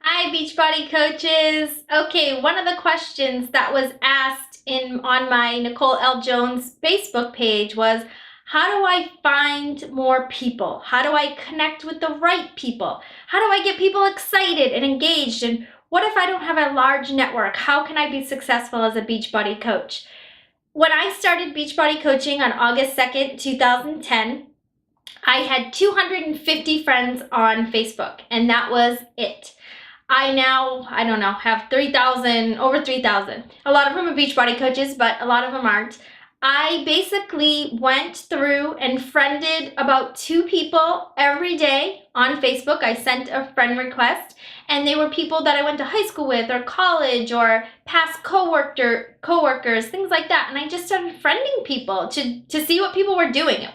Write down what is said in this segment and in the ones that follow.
Hi, Beachbody coaches. Okay, one of the questions that was asked on my Nicole L. Jones Facebook page was, how do I find more people? How do I connect with the right people? How do I get people excited and engaged? And what if I don't have a large network? How can I be successful as a Beachbody coach? When I started Beachbody coaching on August 2nd, 2010, I had 250 friends on Facebook, and that was it. I now, I don't know, have 3,000, over 3,000. A lot of them are Beachbody coaches, but a lot of them aren't. I basically went through and friended about 2 people every day on Facebook. I sent a friend request, and they were people that I went to high school with or college or past coworkers, things like that. And I just started friending people to see what people were doing.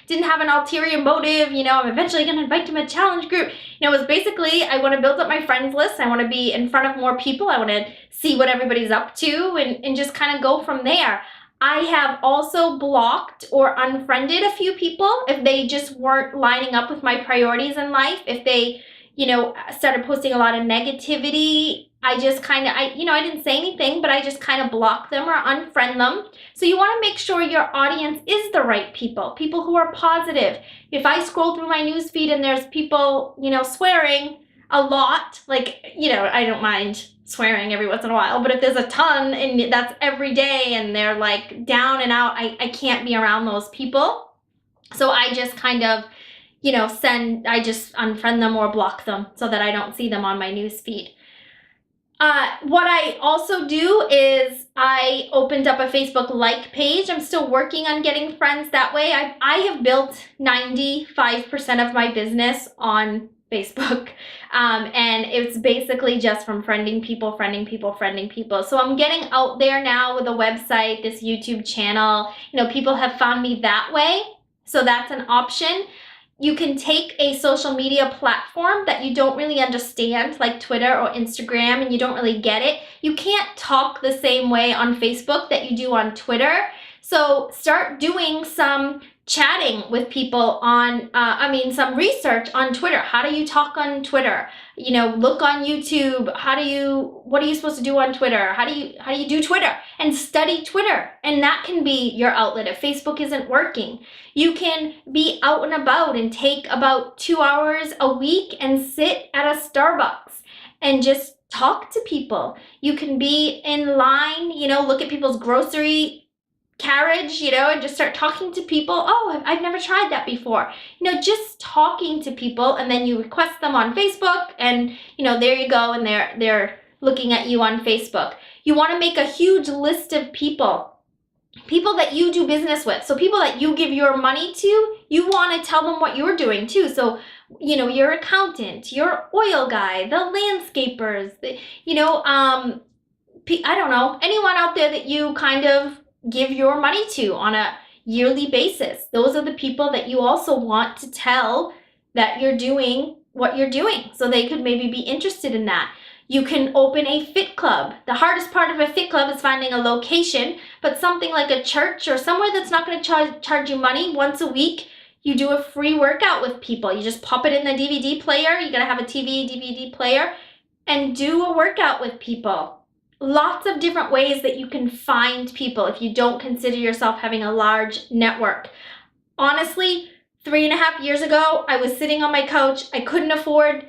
Didn't have an ulterior motive, I'm eventually going to invite them to a challenge group. It was basically, I want to build up my friends list. I want to be in front of more people. I want to see what everybody's up to and just kind of go from there. I have also blocked or unfriended a few people if they just weren't lining up with my priorities in life. If they, started posting a lot of negativity, I just kind of, I didn't say anything, but I just kind of block them or unfriend them. So you want to make sure your audience is the right people who are positive. If I scroll through my newsfeed and there's people, swearing a lot, I don't mind swearing every once in a while, but if there's a ton and that's every day and they're like down and out, I can't be around those people. So I just kind of, I just unfriend them or block them so that I don't see them on my newsfeed. What I also do is I opened up a Facebook like page. I'm still working on getting friends that way. I have built 95% of my business on Facebook. And it's basically just from friending people. So I'm getting out there now with a website, this YouTube channel. People have found me that way. So that's an option. You can take a social media platform that you don't really understand, like Twitter or Instagram, and you don't really get it. You can't talk the same way on Facebook that you do on Twitter. So start doing some chatting with people on, some research on Twitter. How do you talk on Twitter? Look on YouTube. What are you supposed to do on Twitter? How do you do Twitter? And study Twitter. And that can be your outlet if Facebook isn't working. You can be out and about and take about 2 hours a week and sit at a Starbucks and just talk to people. You can be in line, look at people's grocery carriage, and just start talking to people. Oh, I've never tried that before. Just talking to people, and then you request them on Facebook, and there you go, and they're looking at you on Facebook. You want to make a huge list of people that you do business with. So people that you give your money to, you want to tell them what you're doing too. So your accountant, your oil guy, the landscapers, I don't know, anyone out there that you kind of give your money to on a yearly basis. Those are the people that you also want to tell that you're doing what you're doing, so they could maybe be interested in that. You can open a fit club. The hardest part of a fit club is finding a location, but something like a church or somewhere that's not going to charge you money. Once a week, you do a free workout with people. You just pop it in the DVD player. You got to have a TV, DVD player, and do a workout with people. Lots of different ways that you can find people if you don't consider yourself having a large network. Honestly, 3.5 years ago, I was sitting on my couch. I couldn't afford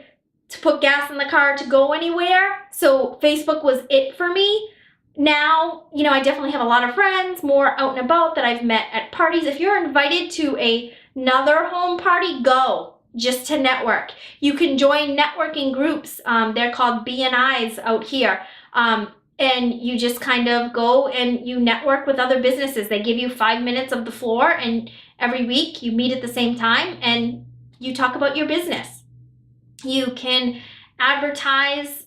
to put gas in the car to go anywhere, so Facebook was it for me. Now, I definitely have a lot of friends, more out and about that I've met at parties. If you're invited to another home party, go. Just to network. You can join networking groups. They're called BNIs out here. And you just kind of go and you network with other businesses. They give you 5 minutes of the floor, and every week you meet at the same time and you talk about your business. You can advertise,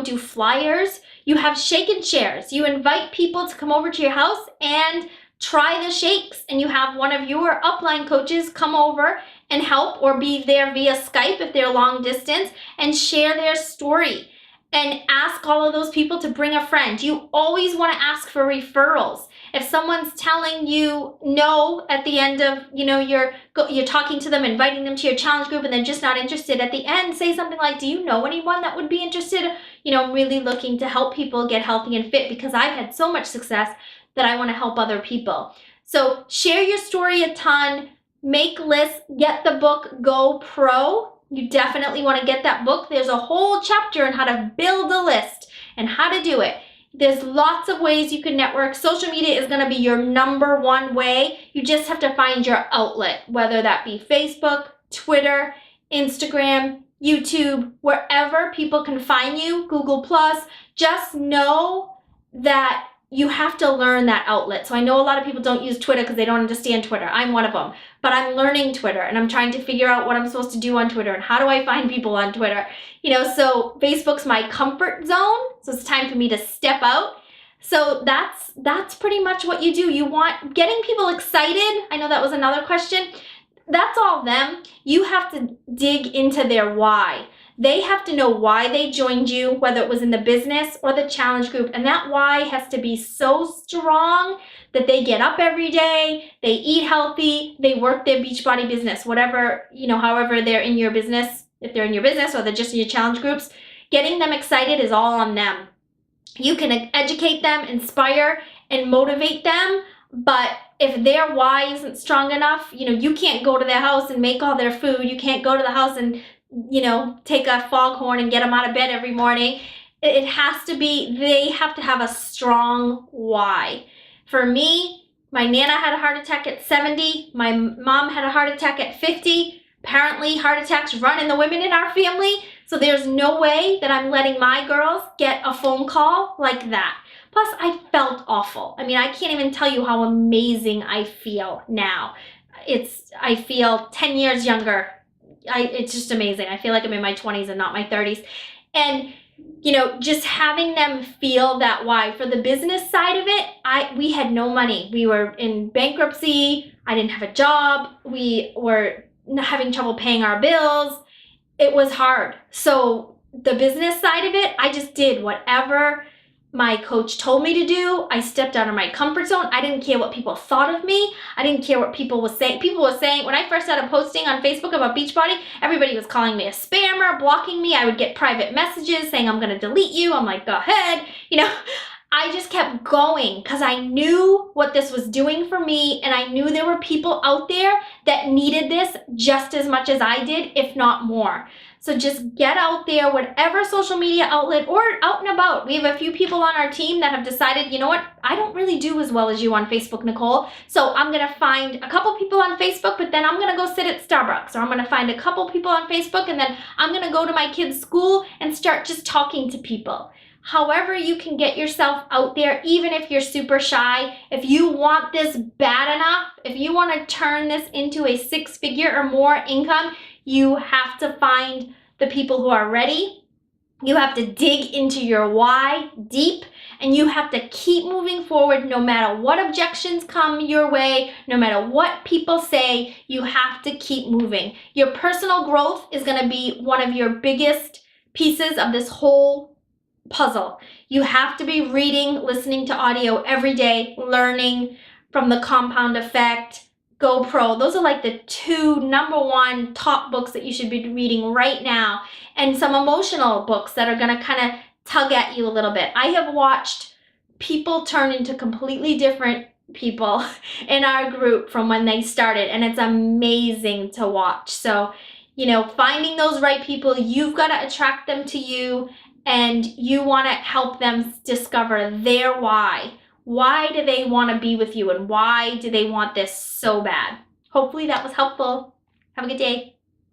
do flyers. You have shake and shares. You invite people to come over to your house and try the shakes, and you have one of your upline coaches come over and help, or be there via Skype if they're long distance, and share their story. and ask all of those people to bring a friend. You always want to ask for referrals. If someone's telling you no at the end of, you're talking to them, inviting them to your challenge group, and they're just not interested, at the end, say something like, do you know anyone that would be interested? I'm really looking to help people get healthy and fit because I've had so much success that I want to help other people. So share your story a ton, make lists, get the book Go Pro. You definitely want to get that book. There's a whole chapter on how to build a list and how to do it. There's lots of ways you can network. Social media is going to be your number one way. You just have to find your outlet, whether that be Facebook, Twitter, Instagram, YouTube, wherever people can find you, Google+. Just know that you have to learn that outlet. So I know a lot of people don't use Twitter because they don't understand Twitter. I'm one of them. But I'm learning Twitter and I'm trying to figure out what I'm supposed to do on Twitter and how do I find people on Twitter. So Facebook's my comfort zone. So it's time for me to step out. So that's pretty much what you do. You want getting people excited. I know that was another question. That's all them. You have to dig into their why. They have to know why they joined you, whether it was in the business or the challenge group. And that why has to be so strong that they get up every day, they eat healthy, they work their Beachbody business, whatever, however they're in your business, if they're in your business or they're just in your challenge groups, getting them excited is all on them. You can educate them, inspire, and motivate them. But if their why isn't strong enough, you can't go to their house and make all their food. You can't go to the house and take a foghorn and get them out of bed every morning. It has to be, they have to have a strong why. For me, my Nana had a heart attack at 70. My mom had a heart attack at 50. Apparently, heart attacks run in the women in our family. So there's no way that I'm letting my girls get a phone call like that. Plus, I felt awful. I mean, I can't even tell you how amazing I feel now. I feel 10 years younger. It's just amazing. I feel like I'm in my 20s and not my 30s. And, just having them feel that why. For the business side of it, we had no money. We were in bankruptcy. I didn't have a job. We were having trouble paying our bills. It was hard. So the business side of it, I just did whatever my coach told me to do. I stepped out of my comfort zone. I didn't care what people thought of me. I didn't care what people were saying. People were saying, when I first started posting on Facebook about Beachbody, everybody was calling me a spammer, blocking me. I would get private messages saying, I'm going to delete you. I'm like, go ahead. I just kept going because I knew what this was doing for me, and I knew there were people out there that needed this just as much as I did, if not more. So just get out there, whatever social media outlet or out and about. We have a few people on our team that have decided, you know what, I don't really do as well as you on Facebook, Nicole. So I'm going to find a couple people on Facebook, but then I'm going to go sit at Starbucks, or I'm going to find a couple people on Facebook, and then I'm going to go to my kids' school and start just talking to people. However you can get yourself out there, even if you're super shy, if you want this bad enough, if you want to turn this into a 6-figure or more income, you have to find the people who are ready. You have to dig into your why deep, and you have to keep moving forward no matter what objections come your way, no matter what people say. You have to keep moving. Your personal growth is going to be one of your biggest pieces of this whole puzzle. You have to be reading, listening to audio every day, learning from The Compound Effect, Go Pro. Those are like the 2 number 1 top books that you should be reading right now, and some emotional books that are going to kind of tug at you a little bit. I have watched people turn into completely different people in our group from when they started, and it's amazing to watch. So, finding those right people, you've got to attract them to you, and you want to help them discover their why. Why do they want to be with you, and why do they want this so bad? Hopefully that was helpful. Have a good day.